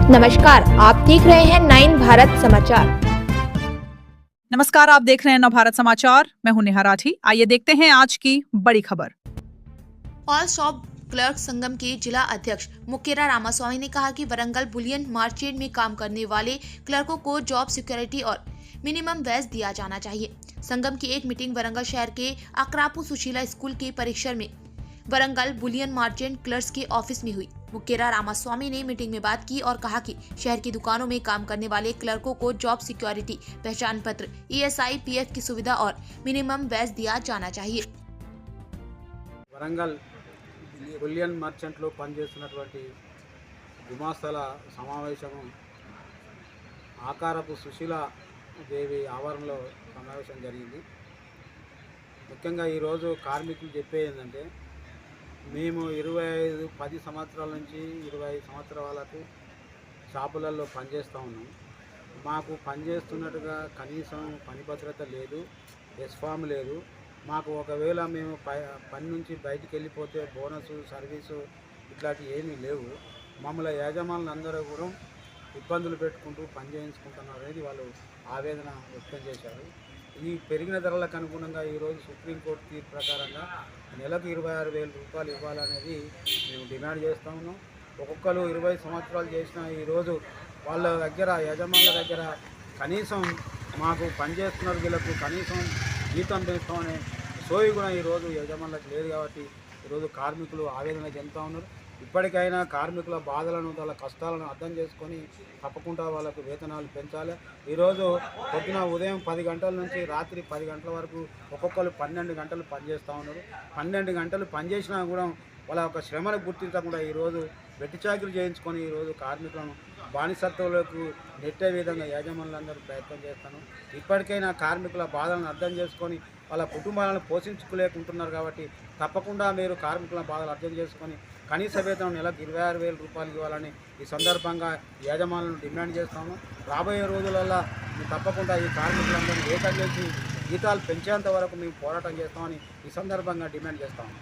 नमस्कार, आप देख रहे हैं 9 भारत समाचार। नमस्कार, आप देख रहे हैं नव भारत समाचार। मैं हूं नेहा राठी। आइए देखते हैं आज की बड़ी खबर। ऑल शॉप क्लर्क संगम के जिला अध्यक्ष मुकेरा रामास्वामी ने कहा कि वरंगल बुलियन मार्चेंट में काम करने वाले क्लर्कों को जॉब सिक्योरिटी और मिनिमम वेज दिया जाना चाहिए। संगम की एक मीटिंग वरंगल शहर के अकरापू सुशीला स्कूल के परिसर में वरंगल बुलियन मार्चेंट क्लर्क्स के ऑफिस में हुई। मुकेरा रामास्वामी ने मीटिंग में बात की और कहा कि शहर की दुकानों में काम करने वाले क्लर्कों को जॉब सिक्योरिटी, पहचान पत्र, ESI, PF की सुविधा और मिनिमम वेज दिया जाना चाहिए। వరంగల్ బులియన్ మర్చెంట్లో పనిచేస్తున్నటువంటి గుమాస్తాల సమావేశం ఆకారపు సుశీల దేవి ఆవరణలో సమావేశం జరిగింది. ముఖ్యంగా ఈరోజు కార్మికులు చెప్పేది ఏంటంటే, మేము 10 సంవత్సరాల నుంచి 25 సంవత్సరాల వాళ్ళకు షాపులలో పనిచేస్తూ ఉన్నాం. మాకు పనిచేస్తున్నట్టుగా కనీసం పని భద్రత లేదు, ఎస్ఫామ్ లేదు. మాకు ఒకవేళ మేము పని నుంచి బయటికి వెళ్ళిపోతే బోనస్, సర్వీసు ఇట్లాంటివి ఏమీ లేవు. మమ్మల్ని యాజమానులు అందరూ కూడా ఇబ్బందులు పెట్టుకుంటూ పని చేయించుకుంటున్నారు అనేది వాళ్ళు ఆవేదన వ్యక్తం చేశారు. ఈ పెరిగిన ధరలకు అనుగుణంగా ఈరోజు సుప్రీంకోర్టు తీర్పు ప్రకారంగా నెలకు 26,000 రూపాయలు ఇవ్వాలనేది మేము డిమాండ్ చేస్తూ ఉన్నాం. ఒక్కొక్కరు 20 సంవత్సరాలు చేసిన ఈరోజు వాళ్ళ దగ్గర, యజమానుల దగ్గర కనీసం మాకు పనిచేస్తున్నారు వీళ్ళకు కనీసం జీతం పెంచుతామనే సోయి కూడా ఈరోజు యజమానులకు లేదు. కాబట్టి ఈరోజు కార్మికులు ఆవేదన చెందుతూ ఉన్నారు. ఇప్పటికైనా కార్మికుల బాధలను, వాళ్ళ కష్టాలను అర్థం చేసుకొని తప్పకుండా వాళ్ళకు వేతనాలు పెంచాలి. ఈరోజు పొద్దున ఉదయం 10 గంటల నుంచి రాత్రి 10 గంటల వరకు ఒక్కొక్కరు 12 గంటలు పనిచేస్తూ ఉన్నారు. 12 గంటలు పనిచేసినా కూడా వాళ్ళ యొక్క శ్రమను గుర్తించకుండా ఈరోజు వెట్టి చాకిరీ చేయించుకొని ఈరోజు కార్మికులను బానిసత్వంలోకి నెట్టే విధంగా యాజమాన్యులందరూ ప్రయత్నం చేస్తాను. ఇప్పటికైనా కార్మికుల బాధలను అర్థం చేసుకొని వాళ్ళ కుటుంబాలను పోషించుకోలేకుంటున్నారు. కాబట్టి తప్పకుండా మీరు కార్మికుల బాధలు అర్థం చేసుకొని కనీస వేతనం నెలకు 26,000 రూపాయలు ఇవ్వాలని ఈ సందర్భంగా యాజమాన్యులను డిమాండ్ చేస్తాము. రాబోయే రోజులలో తప్పకుండా ఈ కార్మికులందరినీ ఏకం చేసి జీతాలు పెంచేంత వరకు మేము పోరాటం చేస్తామని ఈ సందర్భంగా డిమాండ్ చేస్తాము.